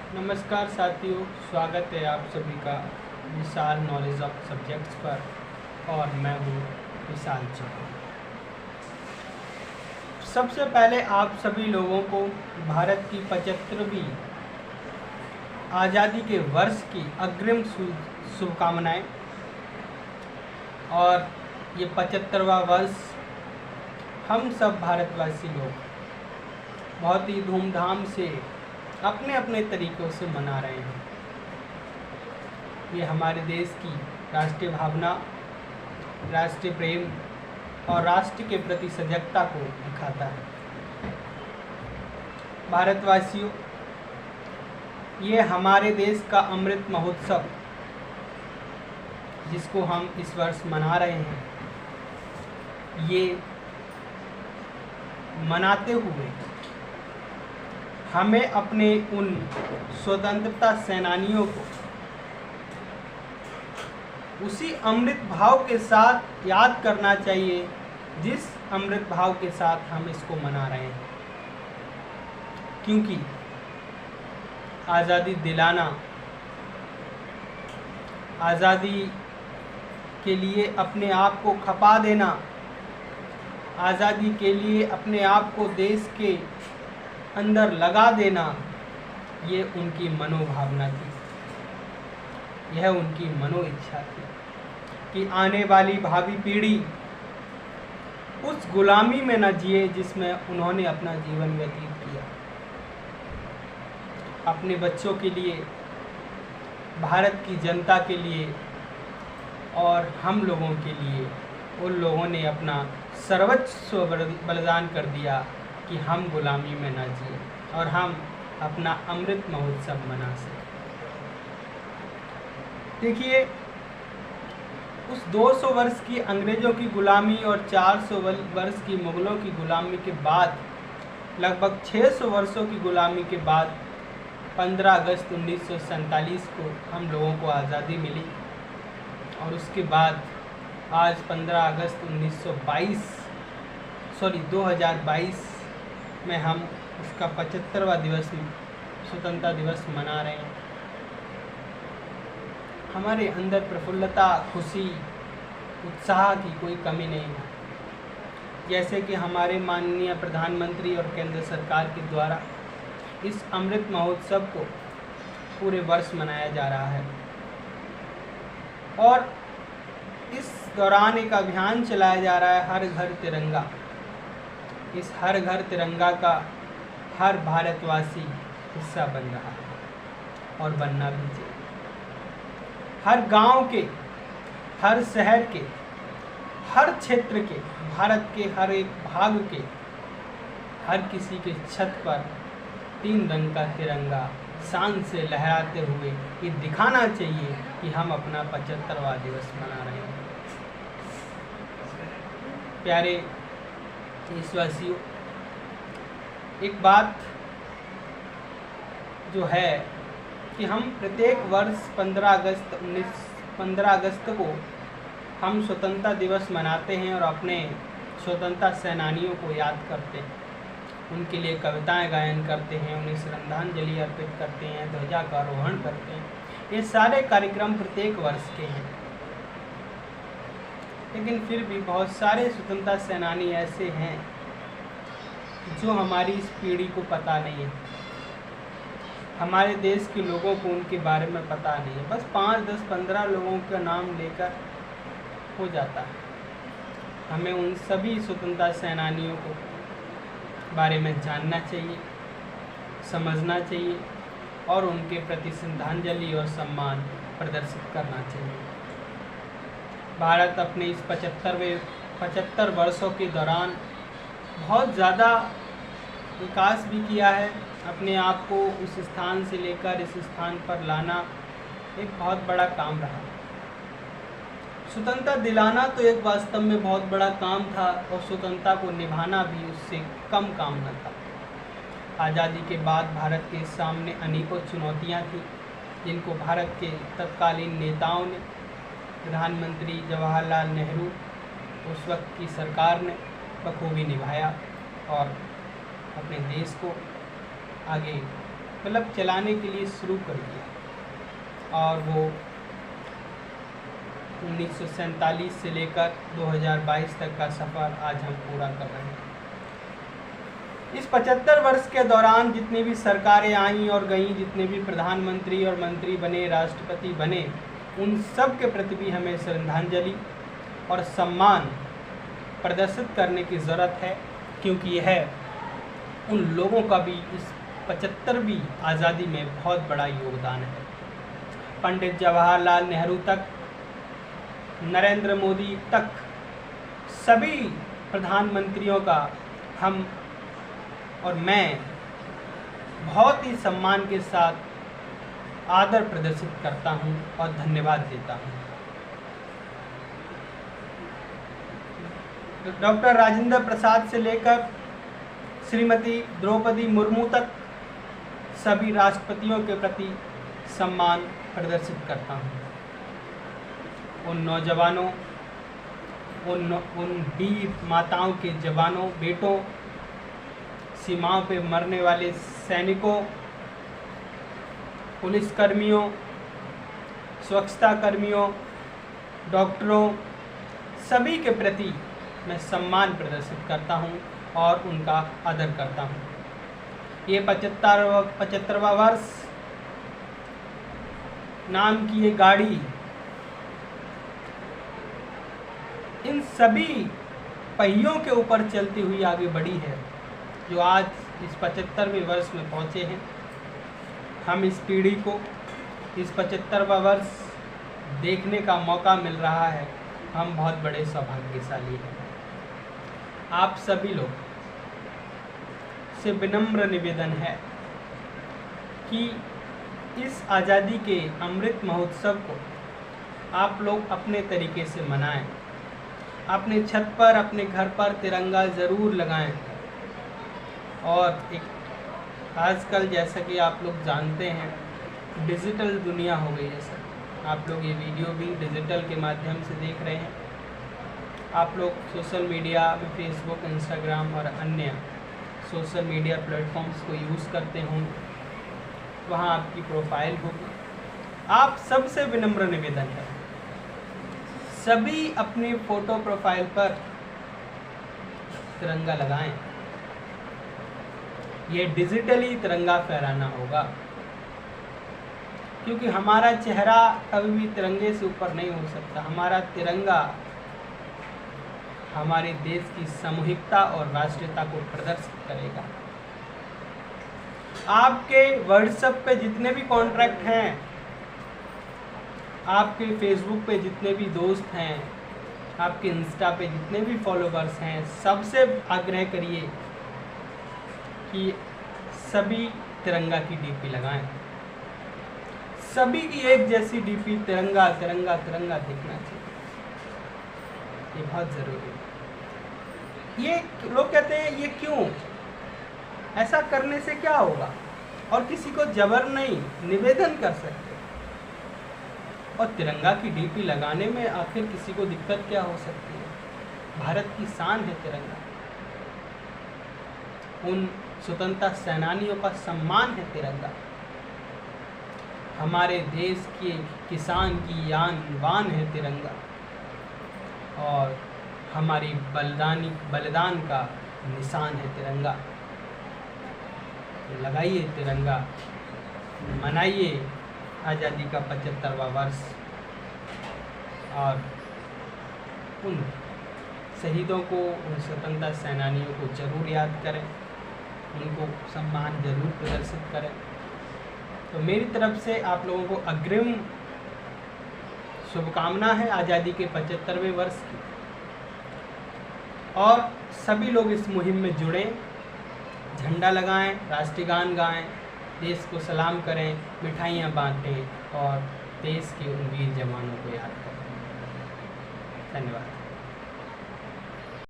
नमस्कार साथियों, स्वागत है आप सभी का विशाल नॉलेज ऑफ सब्जेक्ट्स पर। और मैं हूँ विशाल चौहान। सबसे पहले आप सभी लोगों को भारत की 75वीं आज़ादी के वर्ष की अग्रिम शुभकामनाएं। और ये 75वां वर्ष हम सब भारतवासी लोग बहुत ही धूमधाम से अपने अपने तरीक़ों से मना रहे हैं। ये हमारे देश की राष्ट्रीय भावना, राष्ट्रीय प्रेम और राष्ट्र के प्रति सजगता को दिखाता है। भारतवासियों, ये हमारे देश का अमृत महोत्सव जिसको हम इस वर्ष मना रहे हैं, ये मनाते हुए हमें अपने उन स्वतंत्रता सेनानियों को उसी अमृत भाव के साथ याद करना चाहिए जिस अमृत भाव के साथ हम इसको मना रहे हैं। क्योंकि आज़ादी दिलाना, आज़ादी के लिए अपने आप को खपा देना, आज़ादी के लिए अपने आप को देश के अंदर लगा देना, ये उनकी मनोभावना थी, यह उनकी मनो इच्छा थी कि आने वाली भावी पीढ़ी उस गुलामी में न जिए जिसमें उन्होंने अपना जीवन व्यतीत किया। अपने बच्चों के लिए, भारत की जनता के लिए और हम लोगों के लिए उन लोगों ने अपना सर्वोच्च बलिदान कर दिया कि हम गुलामी में ना जिए और हम अपना अमृत महोत्सव मना सकें। देखिए, उस 200 वर्ष की अंग्रेज़ों की गुलामी और 400 वर्ष की मुग़लों की गुलामी के बाद, लगभग 600 वर्षों की गुलामी के बाद 15 अगस्त 1947 को हम लोगों को आज़ादी मिली। और उसके बाद आज 15 अगस्त 2022 में हम उसका 75वां दिवस, स्वतंत्रता दिवस मना रहे हैं। हमारे अंदर प्रफुल्लता, खुशी, उत्साह की कोई कमी नहीं है। जैसे कि हमारे माननीय प्रधानमंत्री और केंद्र सरकार के द्वारा इस अमृत महोत्सव को पूरे वर्ष मनाया जा रहा है। और इस दौरान एक अभियान चलाया जा रहा है, हर घर तिरंगा। इस हर घर तिरंगा का हर भारतवासी हिस्सा बन रहा है और बनना भी चाहिए। हर गांव के, हर शहर के, हर क्षेत्र के, भारत के हर एक भाग के, हर किसी के छत पर 3 रंग का तिरंगा शान से लहराते हुए ये दिखाना चाहिए कि हम अपना 75वां दिवस मना रहे हैं। प्यारे देशवासियों, एक बात जो है कि हम प्रत्येक वर्ष 15 अगस्त को हम स्वतंत्रता दिवस मनाते हैं और अपने स्वतंत्रता सेनानियों को याद करते हैं, उनके लिए कविताएं गायन करते हैं, उन्हें श्रद्धांजलि अर्पित करते हैं, ध्वजा का आरोहण करते हैं। ये सारे कार्यक्रम प्रत्येक वर्ष के हैं। लेकिन फिर भी बहुत सारे स्वतंत्रता सेनानी ऐसे हैं जो हमारी इस पीढ़ी को पता नहीं है। हमारे देश के लोगों को उनके बारे में पता नहीं है। बस 5, 10, 15 लोगों का नाम लेकर हो जाता है। हमें उन सभी स्वतंत्रता सेनानियों को बारे में जानना चाहिए, समझना चाहिए और उनके प्रति श्रद्धांजलि और सम्मान प्रदर्शित करना चाहिए। भारत अपने इस 75 वर्षों के दौरान बहुत ज़्यादा विकास भी किया है। अपने आप को उस स्थान से लेकर इस स्थान पर लाना एक बहुत बड़ा काम रहा। स्वतंत्रता दिलाना तो एक वास्तव में बहुत बड़ा काम था और स्वतंत्रता को निभाना भी उससे कम काम न था। आज़ादी के बाद भारत के सामने अनेकों चुनौतियां थीं, जिनको भारत के तत्कालीन नेताओं ने, प्रधानमंत्री जवाहरलाल नेहरू, उस वक्त की सरकार ने बखूबी निभाया और अपने देश को आगे मतलब चलाने के लिए शुरू कर दिया और वो 1947 से लेकर 2022 तक का सफ़र आज हम पूरा कर रहे हैं। इस 75 वर्ष के दौरान जितनी भी सरकारें आईं और गईं, जितने भी प्रधानमंत्री और मंत्री बने, राष्ट्रपति बने, उन सब के प्रति भी हमें श्रद्धांजलि और सम्मान प्रदर्शित करने की ज़रूरत है, क्योंकि यह उन लोगों का भी इस 75वीं आज़ादी में बहुत बड़ा योगदान है। पंडित जवाहरलाल नेहरू तक, नरेंद्र मोदी तक, सभी प्रधानमंत्रियों का हम और मैं बहुत ही सम्मान के साथ आदर प्रदर्शित करता हूं और धन्यवाद देता हूं। डॉक्टर राजेंद्र प्रसाद से लेकर श्रीमती द्रौपदी मुर्मू तक सभी राष्ट्रपतियों के प्रति सम्मान प्रदर्शित करता हूं। उन नौजवानों, उन वीर माताओं के जवानों, बेटों, सीमाओं पे मरने वाले सैनिकों, पुलिसकर्मियों, स्वच्छता कर्मियों, डॉक्टरों, सभी के प्रति मैं सम्मान प्रदर्शित करता हूं और उनका आदर करता हूं। ये 75वां वर्ष नाम की ये गाड़ी इन सभी पहियों के ऊपर चलती हुई आगे बढ़ी है, जो आज इस 75वें वर्ष में पहुंचे हैं। हम इस पीढ़ी को इस 75वां वर्ष देखने का मौका मिल रहा है, हम बहुत बड़े सौभाग्यशाली हैं। आप सभी लोग से विनम्र निवेदन है कि इस आज़ादी के अमृत महोत्सव को आप लोग अपने तरीके से मनाएं। अपने छत पर, अपने घर पर तिरंगा ज़रूर लगाएं। और एक आजकल जैसा कि आप लोग जानते हैं, डिजिटल दुनिया हो गई है सर। आप लोग ये वीडियो भी डिजिटल के माध्यम से देख रहे हैं। आप लोग सोशल मीडिया में फेसबुक, इंस्टाग्राम और अन्य सोशल मीडिया प्लेटफॉर्म्स को यूज़ करते होंगे, वहाँ आपकी प्रोफाइल होगी। आप सबसे विनम्र निवेदन है, सभी अपनी फ़ोटो प्रोफाइल पर तिरंगा लगाएं। ये डिजिटली तिरंगा फहराना होगा, क्योंकि हमारा चेहरा कभी भी तिरंगे से ऊपर नहीं हो सकता। हमारा तिरंगा हमारे देश की सामूहिकता और राष्ट्रीयता को प्रदर्शित करेगा। आपके व्हाट्सएप पे जितने भी कॉन्टैक्ट हैं, आपके फेसबुक पे जितने भी दोस्त हैं, आपके इंस्टा पे जितने भी फॉलोवर्स हैं, सबसे आग्रह करिए कि सभी तिरंगा की डीपी लगाएं। सभी की एक जैसी डीपी तिरंगा तिरंगा तिरंगा दिखना चाहिए। ये बहुत ज़रूरी है। ये लोग कहते हैं ये क्यों, ऐसा करने से क्या होगा, और किसी को जबर नहीं, निवेदन कर सकते। और तिरंगा की डीपी लगाने में आखिर किसी को दिक्कत क्या हो सकती है। भारत की शान है तिरंगा। उन स्वतंत्रता सेनानियों का सम्मान है तिरंगा। हमारे देश के किसान की आन बान है तिरंगा, और हमारी बलिदान का निशान है तिरंगा। तो लगाइए तिरंगा, मनाइए आज़ादी का 75वां वर्ष, और उन शहीदों को, उन स्वतंत्रता सेनानियों को जरूर याद करें, उनको सम्मान जरूर प्रदर्शित करें। तो मेरी तरफ से आप लोगों को अग्रिम शुभकामना है आज़ादी के 75वें वर्ष की, और सभी लोग इस मुहिम में जुड़ें, झंडा लगाएं, राष्ट्रीय गान गाएं, देश को सलाम करें, मिठाइयाँ बांटें और देश के उन वीर जवानों को याद करें। धन्यवाद।